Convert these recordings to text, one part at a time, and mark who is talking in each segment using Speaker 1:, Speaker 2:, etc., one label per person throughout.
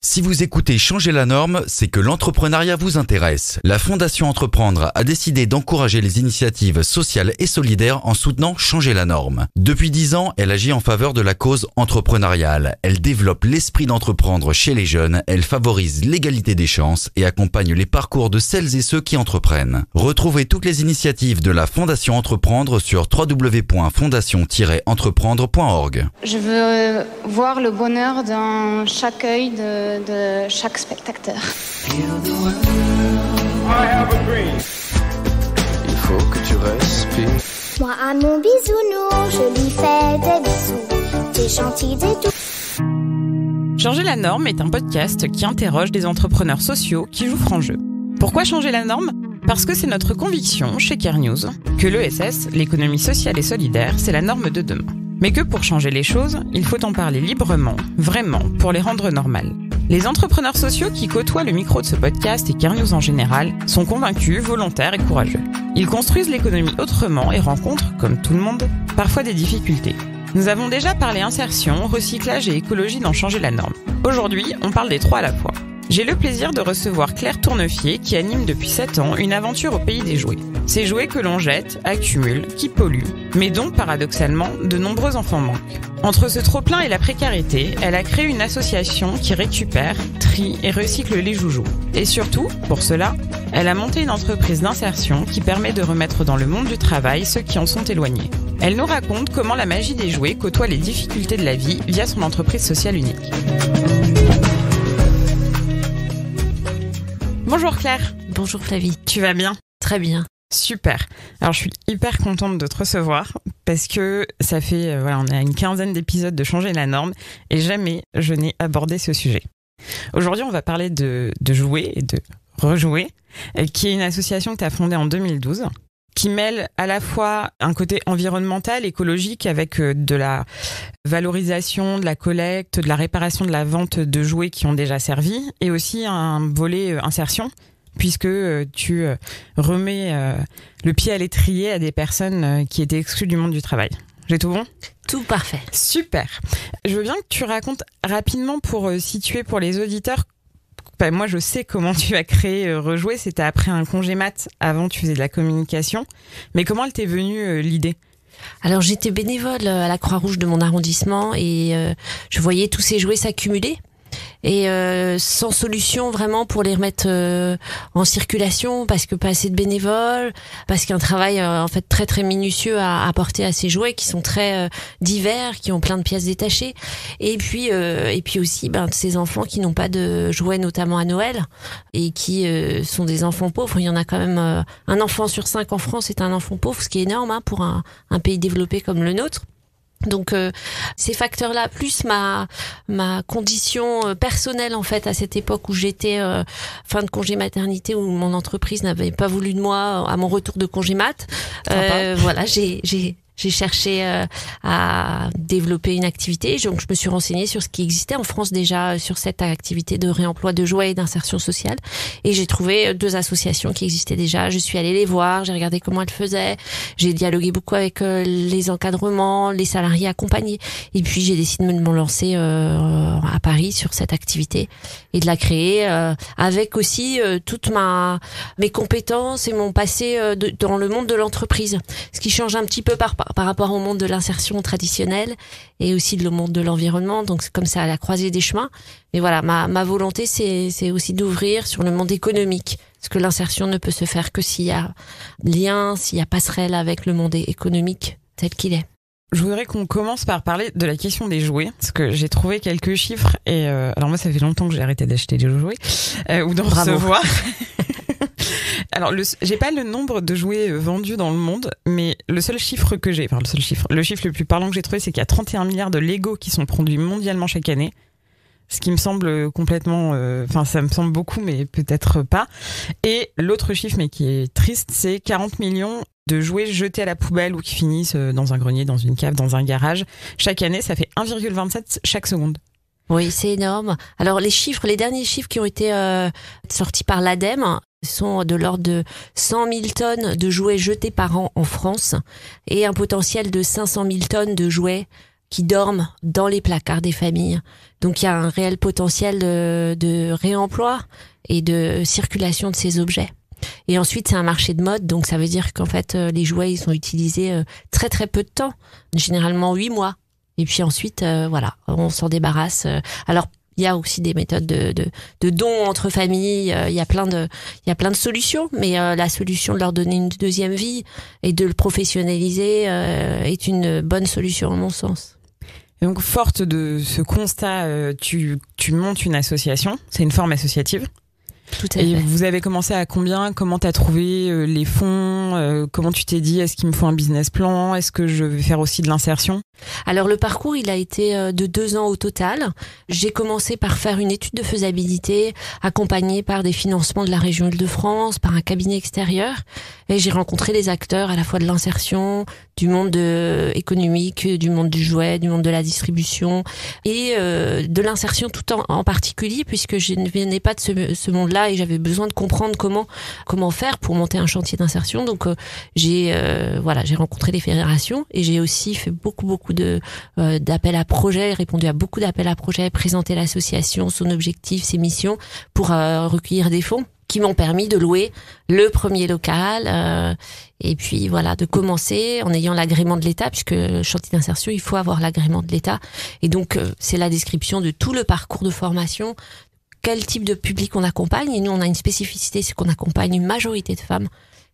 Speaker 1: Si vous écoutez Changer la norme, c'est que l'entrepreneuriat vous intéresse. La Fondation Entreprendre a décidé d'encourager les initiatives sociales et solidaires en soutenant Changer la norme. Depuis 10 ans, elle agit en faveur de la cause entrepreneuriale. Elle développe l'esprit d'entreprendre chez les jeunes, elle favorise l'égalité des chances et accompagne les parcours de celles et ceux qui entreprennent. Retrouvez toutes les initiatives de la Fondation Entreprendre sur www.fondation-entreprendre.org.
Speaker 2: Je veux voir le bonheur dans chaque œil de chaque spectateur.
Speaker 3: Il faut que tu respires.
Speaker 4: Moi à mon bisounours, je lui fais des bisous. T'es gentil des tout.
Speaker 5: Changer la norme est un podcast qui interroge des entrepreneurs sociaux qui jouent franc jeu. Pourquoi changer la norme ? Parce que c'est notre conviction chez Care News que l'ESS, l'économie sociale et solidaire, c'est la norme de demain. Mais que pour changer les choses, il faut en parler librement, vraiment, pour les rendre normales. Les entrepreneurs sociaux qui côtoient le micro de ce podcast et Care News en général sont convaincus, volontaires et courageux. Ils construisent l'économie autrement et rencontrent, comme tout le monde, parfois des difficultés. Nous avons déjà parlé insertion, recyclage et écologie dans Changer la norme. Aujourd'hui, on parle des trois à la fois. J'ai le plaisir de recevoir Claire Tournefier qui anime depuis 7 ans une aventure au pays des jouets. Ces jouets que l'on jette, accumule, qui polluent, mais dont, paradoxalement, de nombreux enfants manquent. Entre ce trop-plein et la précarité, elle a créé une association qui récupère, trie et recycle les joujoux. Et surtout, pour cela, elle a monté une entreprise d'insertion qui permet de remettre dans le monde du travail ceux qui en sont éloignés. Elle nous raconte comment la magie des jouets côtoie les difficultés de la vie via son entreprise sociale unique. Bonjour Claire.
Speaker 6: Bonjour Flavie.
Speaker 5: Tu vas bien ?
Speaker 6: Très bien.
Speaker 5: Super. Alors je suis hyper contente de te recevoir parce que ça fait, on a une quinzaine d'épisodes de Changer la norme et jamais je n'ai abordé ce sujet. Aujourd'hui, on va parler de jouer et de rejouer, qui est une association que tu as fondée en 2012, qui mêle à la fois un côté environnemental, écologique, avec de la valorisation, de la collecte, de la réparation, de la vente de jouets qui ont déjà servi, et aussi un volet insertion, puisque tu remets le pied à l'étrier à des personnes qui étaient exclues du monde du travail. J'ai tout bon ?
Speaker 6: Tout parfait.
Speaker 5: Super. Je veux bien que tu racontes rapidement pour situer pour les auditeurs. Moi, je sais comment tu as créé Rejouer. C'était après un congé mat. Avant, tu faisais de la communication. Mais comment elle t'est venue l'idée ?
Speaker 6: Alors, j'étais bénévole à la Croix-Rouge de mon arrondissement et je voyais tous ces jouets s'accumuler. Et sans solution vraiment pour les remettre en circulation, parce que pas assez de bénévoles, parce qu'un travail en fait très très minutieux à apporter à ces jouets qui sont très divers, qui ont plein de pièces détachées, et puis aussi ces enfants qui n'ont pas de jouets, notamment à Noël, et qui sont des enfants pauvres. Il y en a quand même un enfant sur 5 en France est un enfant pauvre, ce qui est énorme pour un pays développé comme le nôtre. Donc ces facteurs-là, plus ma condition personnelle en fait à cette époque où j'étais fin de congé maternité, où mon entreprise n'avait pas voulu de moi à mon retour de congé mat, voilà, j'ai cherché à développer une activité. Donc je me suis renseignée sur ce qui existait en France déjà sur cette activité de réemploi de jouets et d'insertion sociale, et j'ai trouvé 2 associations qui existaient déjà. Je suis allée les voir, j'ai regardé comment elles faisaient, j'ai dialogué beaucoup avec les encadrements, les salariés accompagnés, et puis j'ai décidé de me lancer à Paris sur cette activité et de la créer avec aussi toutes mes compétences et mon passé dans le monde de l'entreprise, ce qui change un petit peu par rapport au monde de l'insertion traditionnelle et aussi le monde de l'environnement. Donc c'est comme ça à la croisée des chemins. Mais voilà, ma volonté c'est aussi d'ouvrir sur le monde économique, parce que l'insertion ne peut se faire que s'il y a lien, s'il y a passerelle avec le monde économique tel qu'il est.
Speaker 5: Je voudrais qu'on commence par parler de la question des jouets, parce que j'ai trouvé quelques chiffres et alors moi ça fait longtemps que j'ai arrêté d'acheter des jouets ou d'en recevoir. Alors, j'ai pas le nombre de jouets vendus dans le monde, mais le chiffre le plus parlant que j'ai trouvé, c'est qu'il y a 31 milliards de Lego qui sont produits mondialement chaque année. Ce qui me semble complètement, ça me semble beaucoup, mais peut-être pas. Et l'autre chiffre, mais qui est triste, c'est 40 millions de jouets jetés à la poubelle ou qui finissent dans un grenier, dans une cave, dans un garage. Chaque année, ça fait 1,27 chaque seconde.
Speaker 6: Oui, c'est énorme. Alors, les derniers chiffres qui ont été sortis par l'ADEME sont de l'ordre de 100 000 tonnes de jouets jetés par an en France et un potentiel de 500 000 tonnes de jouets qui dorment dans les placards des familles. Donc il y a un réel potentiel de réemploi et de circulation de ces objets. Et ensuite, c'est un marché de mode, donc ça veut dire qu'en fait, les jouets, ils sont utilisés très très peu de temps, généralement 8 mois. Et puis ensuite, voilà, on s'en débarrasse. Alors, il y a aussi des méthodes de dons entre familles. Il y a plein de solutions, mais la solution de leur donner une deuxième vie et de le professionnaliser est une bonne solution à mon sens.
Speaker 5: Et donc, forte de ce constat, tu montes une association. C'est une forme associative.
Speaker 6: Tout à fait.
Speaker 5: Et vous avez commencé à combien? Comment t'as trouvé les fonds? Comment tu t'es dit, est-ce qu'il me faut un business plan? Est-ce que je vais faire aussi de l'insertion?
Speaker 6: Alors le parcours, il a été de 2 ans au total. J'ai commencé par faire une étude de faisabilité, accompagnée par des financements de la région Île-de-France, par un cabinet extérieur. Et j'ai rencontré les acteurs à la fois de l'insertion, du monde économique, du monde du jouet, du monde de la distribution et de l'insertion tout en particulier, puisque je ne venais pas de ce monde-là et j'avais besoin de comprendre comment faire pour monter un chantier d'insertion. Donc j'ai rencontré les fédérations et j'ai aussi fait beaucoup d'appels à projets, répondu à beaucoup d'appels à projets, présenté l'association, son objectif, ses missions pour recueillir des fonds qui m'ont permis de louer le premier local et puis voilà, de commencer en ayant l'agrément de l'État, puisque chantier d'insertion, il faut avoir l'agrément de l'État. Et donc c'est la description de tout le parcours de formation, quel type de public on accompagne. Et nous, on a une spécificité, c'est qu'on accompagne une majorité de femmes.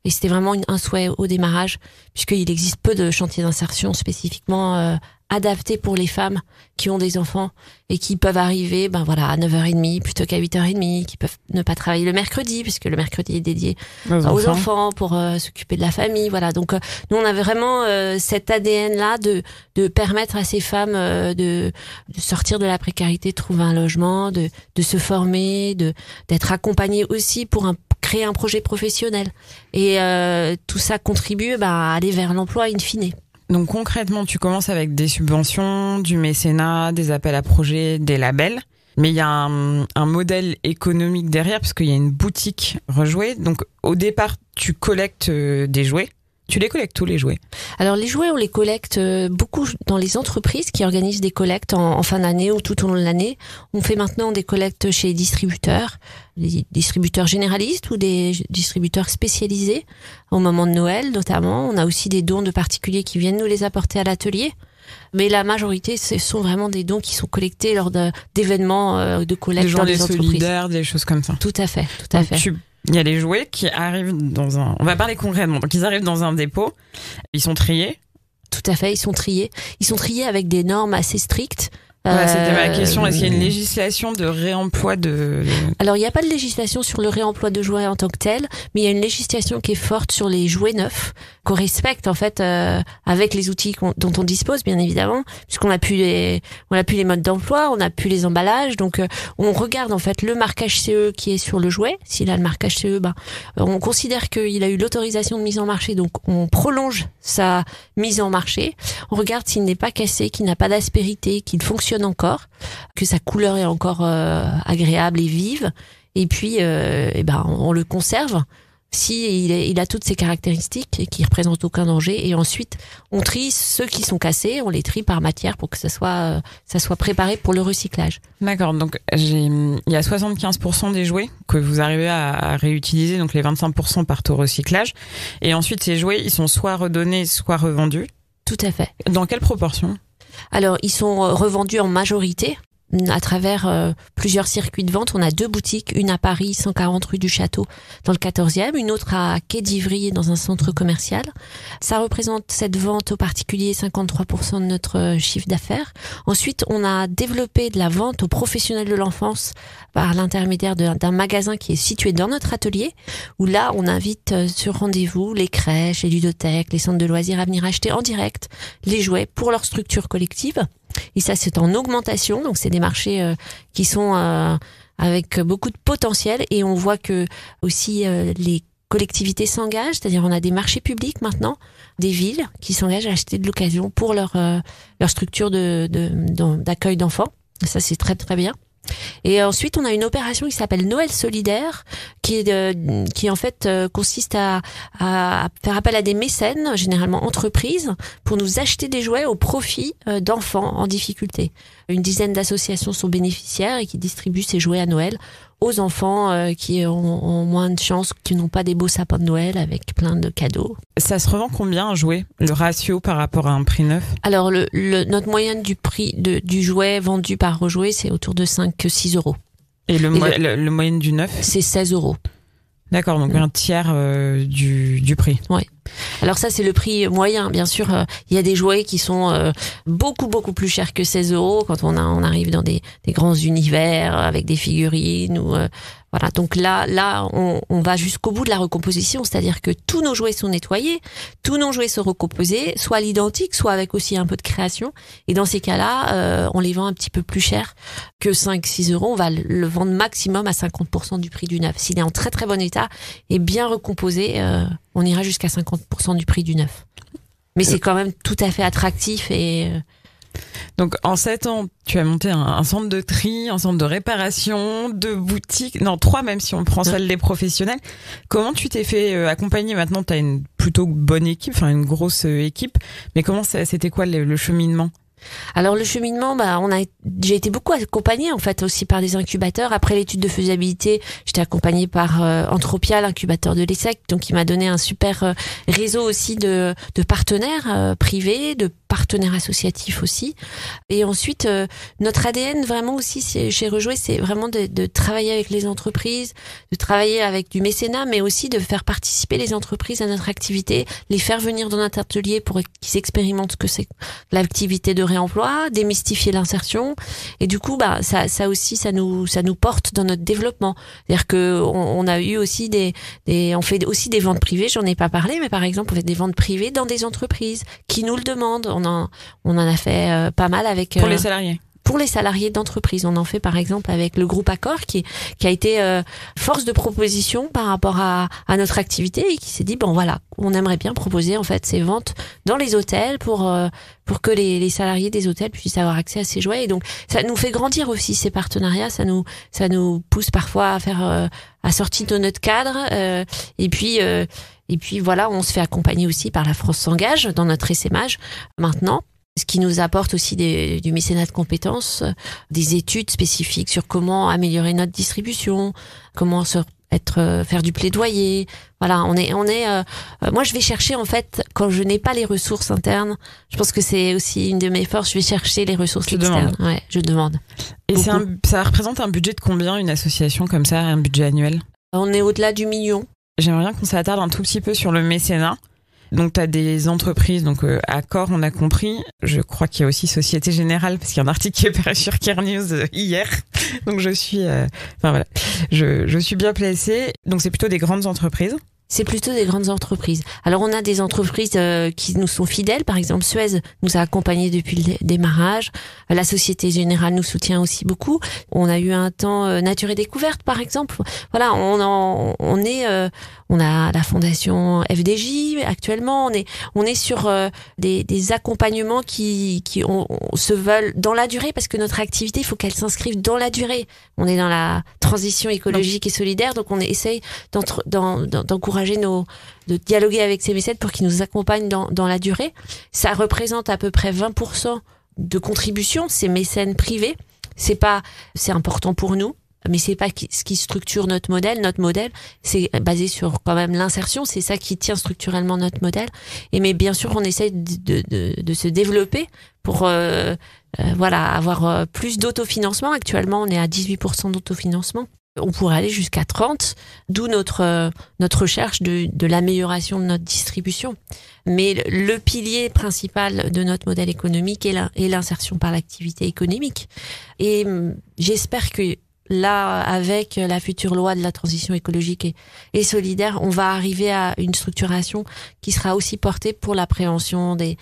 Speaker 6: Et c'était vraiment un souhait au démarrage, puisqu'il existe peu de chantiers d'insertion spécifiquement adaptés pour les femmes qui ont des enfants et qui peuvent arriver à 9h30 plutôt qu'à 8h30, qui peuvent ne pas travailler le mercredi, puisque le mercredi est dédié aux enfants pour s'occuper de la famille. Voilà. Donc nous, on avait vraiment cet ADN-là de permettre à ces femmes de sortir de la précarité, de trouver un logement, de se former, d'être accompagnées aussi pour créer un projet professionnel. Et tout ça contribue à aller vers l'emploi in fine.
Speaker 5: Donc concrètement, tu commences avec des subventions, du mécénat, des appels à projets, des labels. Mais il y a un modèle économique derrière, parce qu'il y a une boutique rejouée. Donc au départ, tu collectes des jouets. Tu les collectes tous les jouets?
Speaker 6: Alors les jouets, on les collecte beaucoup dans les entreprises qui organisent des collectes en fin d'année ou tout au long de l'année. On fait maintenant des collectes chez les distributeurs généralistes ou des distributeurs spécialisés au moment de Noël notamment. On a aussi des dons de particuliers qui viennent nous les apporter à l'atelier. Mais la majorité, ce sont vraiment des dons qui sont collectés lors d'événements de collecte dans les entreprises. Des
Speaker 5: solidaires, des choses comme ça.
Speaker 6: Tout à fait.
Speaker 5: Il y a les jouets qui arrivent on va parler concrètement. Donc, ils arrivent dans un dépôt. Ils sont triés.
Speaker 6: Tout à fait, ils sont triés. Ils sont triés avec des normes assez strictes.
Speaker 5: C'était ma question. Est-ce qu'il y a une législation de réemploi
Speaker 6: Alors, il n'y a pas de législation sur le réemploi de jouets en tant que tel, mais il y a une législation qui est forte sur les jouets neufs, qu'on respecte, en fait, avec les outils dont on dispose, bien évidemment, puisqu'on a plus les modes d'emploi, on a plus les emballages, donc, on regarde, en fait, le marquage CE qui est sur le jouet. S'il a le marquage CE, on considère qu'il a eu l'autorisation de mise en marché, donc on prolonge sa mise en marché. On regarde s'il n'est pas cassé, qu'il n'a pas d'aspérité, qu'il fonctionne encore, que sa couleur est encore agréable et vive, et puis on le conserve si il a toutes ces caractéristiques et qui représentent aucun danger. Et ensuite on trie ceux qui sont cassés, on les trie par matière pour que ça soit préparé pour le recyclage.
Speaker 5: D'accord, donc il y a 75% des jouets que vous arrivez à réutiliser, donc les 25% partent au recyclage, et ensuite ces jouets ils sont soit redonnés soit revendus.
Speaker 6: Tout à fait.
Speaker 5: Dans quelle proportion?
Speaker 6: Alors, ils sont revendus en majorité à travers plusieurs circuits de vente. On a 2 boutiques, une à Paris, 140 rue du Château, dans le 14e, une autre à Quai d'Ivry, dans un centre commercial. Ça représente, cette vente aux particuliers, 53% de notre chiffre d'affaires. Ensuite, on a développé de la vente aux professionnels de l'enfance par l'intermédiaire d'un magasin qui est situé dans notre atelier, où là, on invite sur rendez-vous les crèches, les ludothèques, les centres de loisirs à venir acheter en direct les jouets pour leur structure collective. Et ça, c'est en augmentation, donc c'est des marchés qui sont avec beaucoup de potentiel, et on voit que aussi les collectivités s'engagent, c'est-à-dire on a des marchés publics maintenant, des villes qui s'engagent à acheter de l'occasion pour leur structure d'accueil d'enfants. Ça, c'est très très bien. Et ensuite, on a une opération qui s'appelle Noël solidaire, qui en fait consiste à faire appel à des mécènes, généralement entreprises, pour nous acheter des jouets au profit d'enfants en difficulté. Une dizaine d'associations sont bénéficiaires et qui distribuent ces jouets à Noël aux enfants qui ont moins de chance, qui n'ont pas des beaux sapins de Noël avec plein de cadeaux.
Speaker 5: Ça se revend combien un jouet, le ratio par rapport à un prix neuf?
Speaker 6: Alors notre moyenne du prix du jouet vendu par rejouet, c'est autour de 5-6 euros.
Speaker 5: Et le moyenne du neuf?
Speaker 6: C'est 16 euros.
Speaker 5: D'accord, donc un tiers du prix.
Speaker 6: Ouais. Alors ça, c'est le prix moyen. Bien sûr, il y a des jouets qui sont beaucoup plus chers que 16 euros quand on arrive dans des grands univers avec des figurines ou voilà. Donc là, on va jusqu'au bout de la recomposition, c'est-à-dire que tous nos jouets sont nettoyés, tous nos jouets sont recomposés, soit à l'identique, soit avec aussi un peu de création. Et dans ces cas-là, on les vend un petit peu plus cher que 5-6 euros. On va le vendre maximum à 50% du prix du neuf. S'il est en très très bon état et bien recomposé, on ira jusqu'à 50% du prix du neuf. Mais c'est quand même tout à fait attractif et...
Speaker 5: Donc en 7 ans, tu as monté un centre de tri, un centre de réparation, 2 boutiques, non 3 même si on prend celle des professionnels. Comment tu t'es fait accompagner? Maintenant tu as une plutôt bonne équipe, enfin une grosse équipe, mais c'était quoi le cheminement?
Speaker 6: Alors le cheminement, j'ai été beaucoup accompagnée en fait aussi par des incubateurs. Après l'étude de faisabilité, j'étais accompagnée par Entropia, l'incubateur de l'ESSEC, donc il m'a donné un super réseau aussi de partenaires privés, de partenaires associatifs aussi. Et ensuite, notre ADN vraiment aussi chez Rejouer, c'est vraiment de travailler avec les entreprises, de travailler avec du mécénat, mais aussi de faire participer les entreprises à notre activité, les faire venir dans notre atelier pour qu'ils expérimentent ce que c'est l'activité de réemploi, démystifier l'insertion. Et du coup, ça aussi, ça nous porte dans notre développement. C'est-à-dire que on a eu aussi on fait aussi des ventes privées. J'en ai pas parlé, mais par exemple, on fait des ventes privées dans des entreprises qui nous le demandent. On en a fait pas mal avec
Speaker 5: pour les salariés.
Speaker 6: Pour les salariés d'entreprise, on en fait par exemple avec le groupe Accor qui a été force de proposition par rapport à notre activité et qui s'est dit on aimerait bien proposer en fait ces ventes dans les hôtels pour que les salariés des hôtels puissent avoir accès à ces jouets. Et donc ça nous fait grandir aussi ces partenariats, ça nous pousse parfois à faire à sortir de notre cadre et puis voilà, on se fait accompagner aussi par la France s'engage dans notre essaimage maintenant. Ce qui nous apporte aussi du mécénat de compétences, des études spécifiques sur comment améliorer notre distribution, comment faire du plaidoyer. Voilà, moi je vais chercher en fait quand je n'ai pas les ressources internes. Je pense que c'est aussi une de mes forces. Je vais chercher les ressources externes. Ouais, je demande.
Speaker 5: Et ça représente un budget de combien une association comme ça, un budget annuel?
Speaker 6: On est au-delà du million.
Speaker 5: J'aimerais bien qu'on s'attarde un tout petit peu sur le mécénat. Donc tu as des entreprises, donc Accor, on a compris. Je crois qu'il y a aussi Société Générale parce qu'il y a un article qui est paru sur Care News hier. Donc je suis bien placée. Donc c'est plutôt des grandes entreprises.
Speaker 6: C'est plutôt des grandes entreprises. Alors on a des entreprises qui nous sont fidèles. Par exemple, Suez nous a accompagnés depuis le démarrage. La Société Générale nous soutient aussi beaucoup. On a eu un temps Nature et Découverte, par exemple. Voilà, on a la fondation FDJ actuellement. On est sur des accompagnements qui se veulent dans la durée parce que notre activité, il faut qu'elle s'inscrive dans la durée. On est dans la transition écologique et solidaire, donc on essaye d'encourager de dialoguer avec ces mécènes pour qu'ils nous accompagnent dans la durée. Ça représente à peu près 20% de contribution, ces mécènes privés. C'est important pour nous, mais c'est pas ce qui structure notre modèle. Notre modèle, c'est basé sur quand même l'insertion. C'est ça qui tient structurellement notre modèle. Mais bien sûr, on essaie de se développer pour avoir plus d'autofinancement. Actuellement, on est à 18% d'autofinancement. On pourrait aller jusqu'à 30, d'où notre recherche de l'amélioration de notre distribution. Mais le pilier principal de notre modèle économique est l'insertion par l'activité économique. Et j'espère que là, avec la future loi de la transition écologique et solidaire, on va arriver à une structuration qui sera aussi portée par la prévention des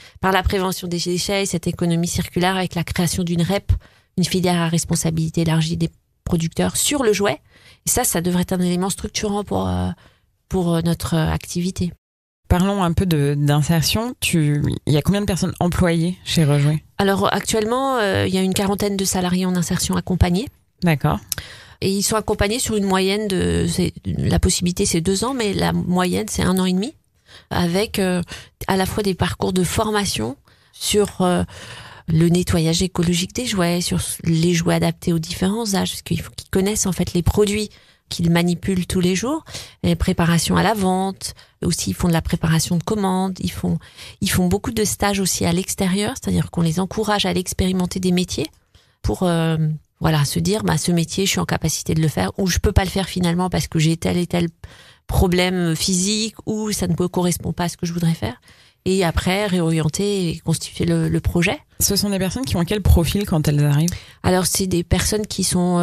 Speaker 6: déchets, cette économie circulaire avec la création d'une REP, une filière à responsabilité élargie des producteurs sur le jouet. Et ça devrait être un élément structurant pour notre activité.
Speaker 5: Parlons un peu d'insertion. Il y a combien de personnes employées chez Rejouer?
Speaker 6: Alors actuellement, il y a une 40aine de salariés en insertion accompagnée.
Speaker 5: D'accord.
Speaker 6: Et ils sont accompagnés sur une moyenne la possibilité c'est 2 ans, mais la moyenne c'est 1 an et demi, avec à la fois des parcours de formation sur le nettoyage écologique des jouets, sur les jouets adaptés aux différents âges, parce qu'il faut qu'ils connaissent en fait les produits qu'ils manipulent tous les jours, les préparations à la vente, aussi ils font de la préparation de commandes, ils font beaucoup de stages aussi à l'extérieur, c'est-à-dire qu'on les encourage à aller expérimenter des métiers pour se dire ce métier je suis en capacité de le faire, ou je peux pas le faire finalement parce que j'ai tel et tel problème physique, ou ça ne me correspond pas à ce que je voudrais faire. Et après, réorienter et constituer le projet.
Speaker 5: Ce sont des personnes qui ont quel profil quand elles arrivent ?
Speaker 6: Alors, c'est des personnes qui sont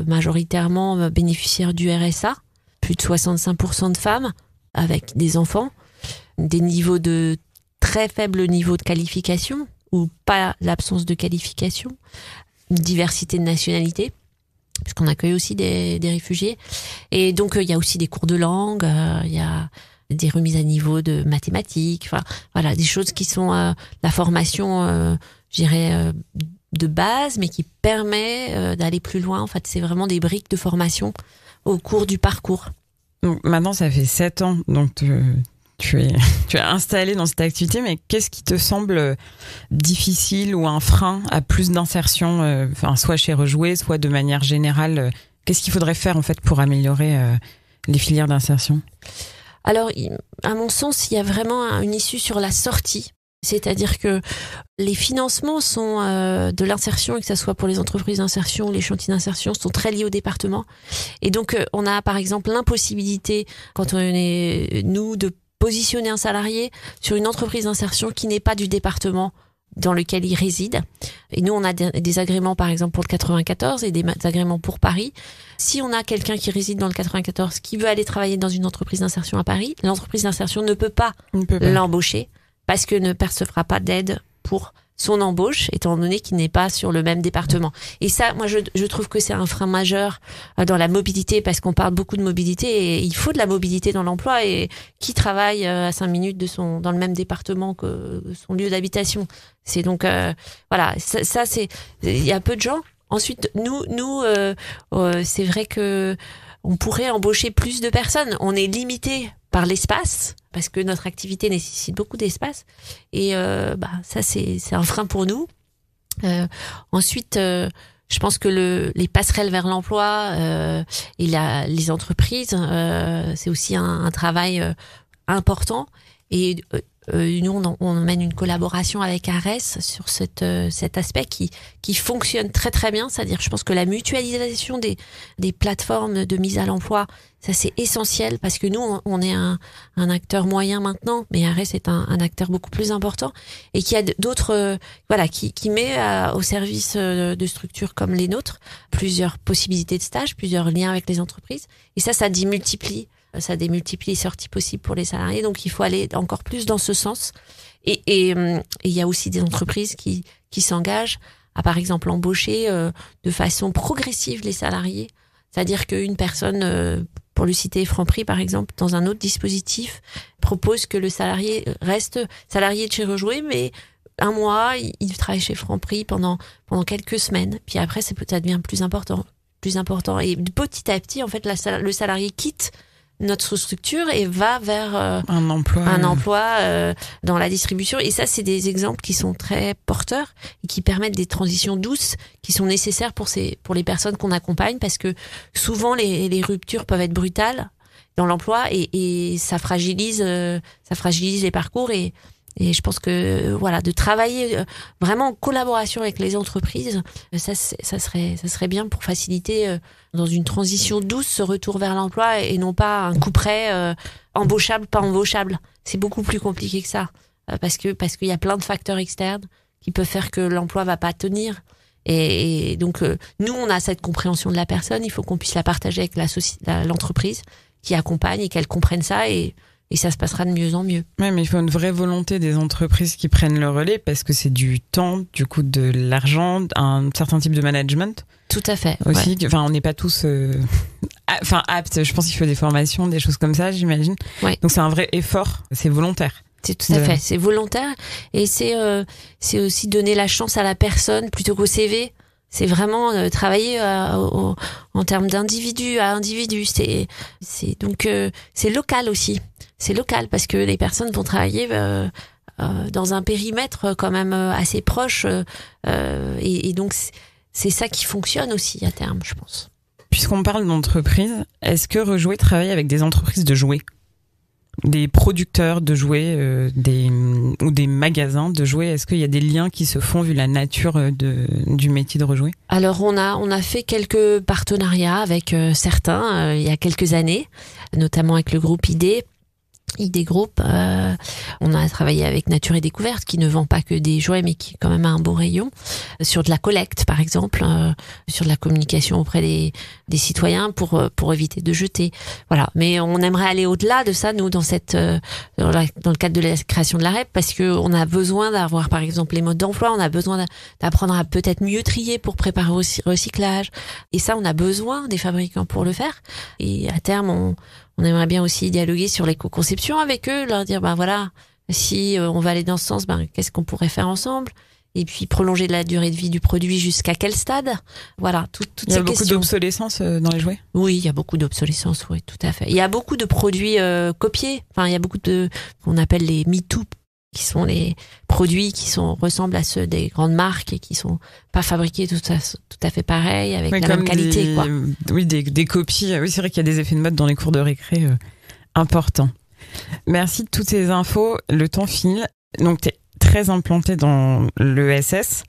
Speaker 6: majoritairement bénéficiaires du RSA, plus de 65% de femmes, avec des enfants, très faibles niveaux de qualification, ou pas l'absence de qualification, une diversité de nationalités, puisqu'on accueille aussi des réfugiés. Et donc, il y a aussi des cours de langue, il y a des remises à niveau de mathématiques, des choses qui sont la formation, de base, mais qui permet d'aller plus loin. En fait, c'est vraiment des briques de formation au cours du parcours.
Speaker 5: Donc, maintenant, ça fait 7 ans, donc tu es installé dans cette activité, mais qu'est-ce qui te semble difficile ou un frein à plus d'insertion, soit chez Rejouer, soit de manière générale, qu'est-ce qu'il faudrait faire en fait pour améliorer les filières d'insertion ?
Speaker 6: Alors, à mon sens, il y a vraiment une issue sur la sortie. C'est-à-dire que les financements sont de l'insertion, et que ça soit pour les entreprises d'insertion ou les chantiers d'insertion, sont très liés au département. Et donc, on a par exemple l'impossibilité, quand on est, nous, de positionner un salarié sur une entreprise d'insertion qui n'est pas du département dans lequel il réside. Et nous, on a des agréments, par exemple, pour le 94 et des agréments pour Paris. Si on a quelqu'un qui réside dans le 94 qui veut aller travailler dans une entreprise d'insertion à Paris, l'entreprise d'insertion ne peut pas l'embaucher parce que ne percevra pas d'aide pour son embauche, étant donné qu'il n'est pas sur le même département. Et ça, moi, je trouve que c'est un frein majeur dans la mobilité, parce qu'on parle beaucoup de mobilité, et il faut de la mobilité dans l'emploi, et qui travaille à 5 minutes dans le même département que son lieu d'habitation. C'est donc, ça c'est, il y a peu de gens. Ensuite, nous, c'est vrai que on pourrait embaucher plus de personnes. On est limité par l'espace, parce que notre activité nécessite beaucoup d'espace. Et ça, c'est un frein pour nous. Ensuite, je pense que les passerelles vers l'emploi et les entreprises, c'est aussi un travail important. Et nous, on mène une collaboration avec ARES sur cet aspect qui fonctionne très très bien. C'est-à-dire, je pense que la mutualisation des plateformes de mise à l'emploi, ça c'est essentiel, parce que nous, on est un acteur moyen maintenant, mais ARES est un acteur beaucoup plus important, et qui a d'autres, qui met au service de structures comme les nôtres plusieurs possibilités de stage, plusieurs liens avec les entreprises, et ça démultiplie les sorties possibles pour les salariés. Donc il faut aller encore plus dans ce sens. Et il y a aussi des entreprises qui s'engagent à, par exemple, embaucher de façon progressive les salariés. C'est-à-dire qu'une personne, pour le citer Franprix par exemple, dans un autre dispositif, propose que le salarié reste salarié de chez Rejouer, mais 1 mois, il travaille chez Franprix pendant quelques semaines. Puis après, ça devient plus important. Et petit à petit, en fait, le salarié quitte notre structure et va vers un emploi dans la distribution. Et ça, c'est des exemples qui sont très porteurs et qui permettent des transitions douces qui sont nécessaires pour les personnes qu'on accompagne, parce que souvent les ruptures peuvent être brutales dans l'emploi, et ça fragilise les parcours, et je pense que de travailler vraiment en collaboration avec les entreprises, ça serait bien pour faciliter dans une transition douce ce retour vers l'emploi, et non pas un coup près embauchable, pas embauchable. C'est beaucoup plus compliqué que ça, parce qu'il y a plein de facteurs externes qui peuvent faire que l'emploi va pas tenir. Et donc nous, on a cette compréhension de la personne, il faut qu'on puisse la partager avec l'entreprise qui accompagne, et qu'elle comprenne ça, et ça se passera de mieux en mieux.
Speaker 5: Ouais, mais il faut une vraie volonté des entreprises qui prennent le relais, parce que c'est du temps, du coup de l'argent, un certain type de management.
Speaker 6: Tout à fait.
Speaker 5: Aussi,
Speaker 6: ouais.
Speaker 5: On n'est pas tous aptes. Je pense qu'il faut des formations, des choses comme ça, j'imagine.
Speaker 6: Ouais.
Speaker 5: Donc c'est un vrai effort, c'est volontaire.
Speaker 6: C'est tout à fait, c'est volontaire, et c'est aussi donner la chance à la personne plutôt qu'au CV. c'est vraiment travailler en termes d'individu à individu. C'est donc c'est local aussi. C'est local parce que les personnes vont travailler dans un périmètre quand même assez proche et donc c'est ça qui fonctionne aussi à terme, je pense.
Speaker 5: Puisqu'on parle d'entreprise, est-ce que Rejouer travaille avec des entreprises de jouets, des producteurs de jouets, ou des magasins de jouets? Est-ce qu'il y a des liens qui se font vu la nature du métier de Rejouer?
Speaker 6: Alors on a fait quelques partenariats avec certains il y a quelques années, notamment avec le groupe ID Group. On a travaillé avec Nature et Découverte qui ne vend pas que des jouets mais qui quand même a un beau rayon sur de la collecte par exemple, sur de la communication auprès des citoyens pour éviter de jeter. Voilà, mais on aimerait aller au-delà de ça nous dans le cadre de la création de la REP parce que on a besoin d'avoir par exemple les modes d'emploi, on a besoin d'apprendre à peut-être mieux trier pour préparer au recyclage et ça on a besoin des fabricants pour le faire et à terme on aimerait bien aussi dialoguer sur l'éco-conception avec eux, leur dire voilà, si on va aller dans ce sens, qu'est-ce qu'on pourrait faire ensemble? Et puis prolonger la durée de vie du produit jusqu'à quel stade? Voilà, toutes ces questions. Il y a
Speaker 5: beaucoup d'obsolescence dans les jouets?
Speaker 6: Oui, il y a beaucoup d'obsolescence, oui, tout à fait. Il y a beaucoup de produits copiés. Enfin, il y a beaucoup qu'on appelle les MeToo, qui sont les produits qui ressemblent à ceux des grandes marques et qui sont pas fabriqués tout à fait pareil avec la même qualité, quoi.
Speaker 5: Oui, des copies. Oui, c'est vrai qu'il y a des effets de mode dans les cours de récré importants. Merci de toutes ces infos. Le temps file. Donc, t'es très implanté dans l'ESS.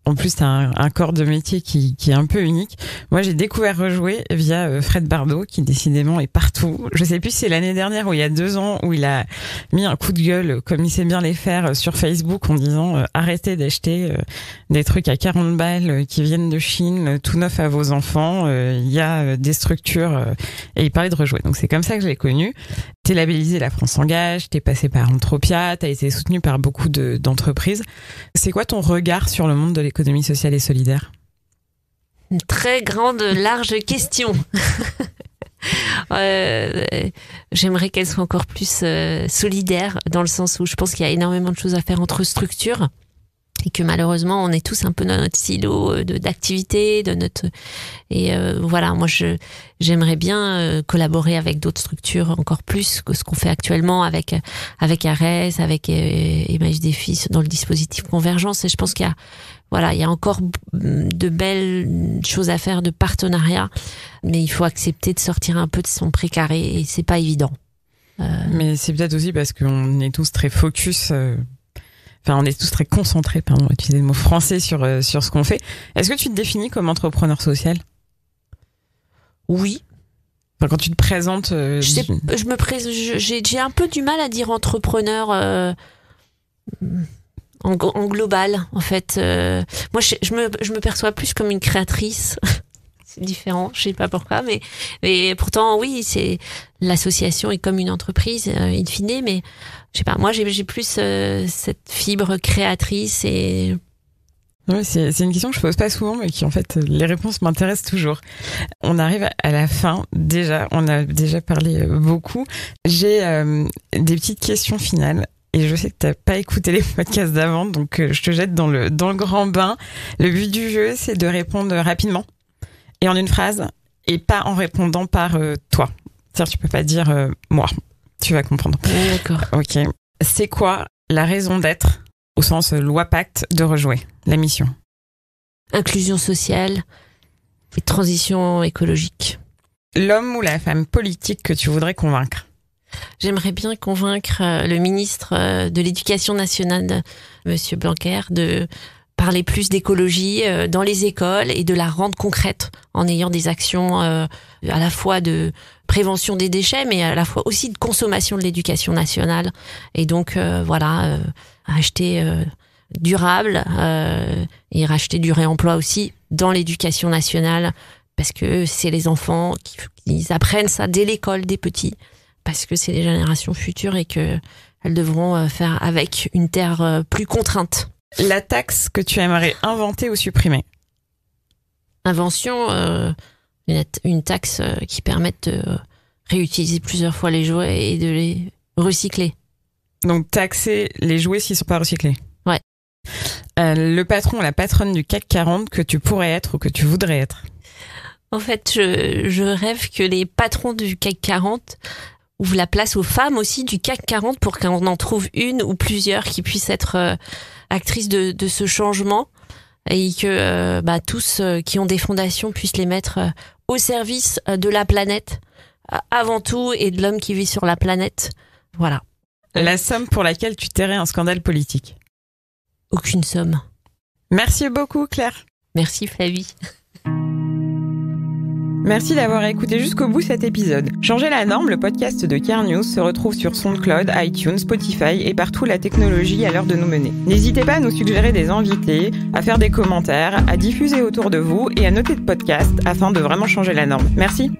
Speaker 5: En plus, t'as un corps de métier qui est un peu unique. Moi, j'ai découvert Rejouer via Fred Bardot, qui décidément est partout. Je sais plus si c'est l'année dernière ou il y a 2 ans où il a mis un coup de gueule, comme il sait bien les faire, sur Facebook en disant arrêtez d'acheter des trucs à 40 balles qui viennent de Chine, tout neuf à vos enfants. Il y a des structures et il parlait de Rejouer. Donc c'est comme ça que je l'ai connu. T'es labellisé La France s'engage, t'es passé par Entropia, t'as été soutenu par beaucoup d'entreprises. C'est quoi ton regard sur le monde de l'économie sociale et solidaire?
Speaker 6: Une très grande, large question. J'aimerais qu'elle soit encore plus solidaire, dans le sens où je pense qu'il y a énormément de choses à faire entre structures. Et que malheureusement, on est tous un peu dans notre silo d'activité, et voilà, moi j'aimerais bien collaborer avec d'autres structures encore plus que ce qu'on fait actuellement avec ARES, avec Emmaüs Défi dans le dispositif Convergence. Et je pense qu'il y a encore de belles choses à faire de partenariat, mais il faut accepter de sortir un peu de son précaré et c'est pas évident.
Speaker 5: Mais c'est peut-être aussi parce qu'on est tous très focus. On est tous très concentrés, utiliser le mot français sur ce qu'on fait. Est-ce que tu te définis comme entrepreneur social?
Speaker 6: Oui.
Speaker 5: Quand tu te présentes...
Speaker 6: j'ai un peu du mal à dire entrepreneur en global, en fait. Moi, je me perçois plus comme une créatrice. C'est différent, je sais pas pourquoi, mais pourtant, oui, l'association est comme une entreprise, in fine, mais je sais pas, moi j'ai plus cette fibre créatrice et...
Speaker 5: Oui, c'est une question que je pose pas souvent, mais qui en fait, les réponses m'intéressent toujours. On arrive à la fin, déjà, on a déjà parlé beaucoup. J'ai des petites questions finales. Et je sais que t'as pas écouté les podcasts d'avant, donc je te jette dans le grand bain. Le but du jeu, c'est de répondre rapidement et en une phrase, et pas en répondant par toi. C'est-à-dire, tu peux pas dire moi. Tu vas comprendre.
Speaker 6: D'accord.
Speaker 5: Ok. C'est quoi la raison d'être, au sens loi pacte, de Rejouer, la mission?
Speaker 6: Inclusion sociale et transition écologique.
Speaker 5: L'homme ou la femme politique que tu voudrais convaincre?
Speaker 6: J'aimerais bien convaincre le ministre de l'Éducation nationale, Monsieur Blanquer, de parler plus d'écologie dans les écoles et de la rendre concrète en ayant des actions à la fois de prévention des déchets, mais à la fois aussi de consommation de l'éducation nationale. Et donc, acheter durable et racheter du réemploi aussi dans l'éducation nationale, parce que c'est les enfants qui apprennent ça dès l'école, des petits, parce que c'est les générations futures et que elles devront faire avec une terre plus contrainte.
Speaker 5: La taxe que tu aimerais inventer ou supprimer?
Speaker 6: Invention, une taxe qui permette de réutiliser plusieurs fois les jouets et de les recycler.
Speaker 5: Donc taxer les jouets s'ils ne sont pas recyclés?
Speaker 6: Ouais.
Speaker 5: Le patron ou la patronne du CAC 40 que tu pourrais être ou que tu voudrais être?
Speaker 6: En fait, je rêve que les patrons du CAC 40 ouvrent la place aux femmes aussi du CAC 40 pour qu'on en trouve une ou plusieurs qui puissent être actrices de ce changement et que tous qui ont des fondations puissent les mettre au service de la planète avant tout et de l'homme qui vit sur la planète. Voilà.
Speaker 5: La somme pour laquelle tu tairais un scandale politique?
Speaker 6: Aucune somme.
Speaker 5: Merci beaucoup, Claire.
Speaker 6: Merci, Flavie.
Speaker 5: Merci d'avoir écouté jusqu'au bout cet épisode. Changer la norme, le podcast de Care News, se retrouve sur SoundCloud, iTunes, Spotify et partout la technologie à l'heure de nous mener. N'hésitez pas à nous suggérer des invités, à faire des commentaires, à diffuser autour de vous et à noter le podcast afin de vraiment changer la norme. Merci.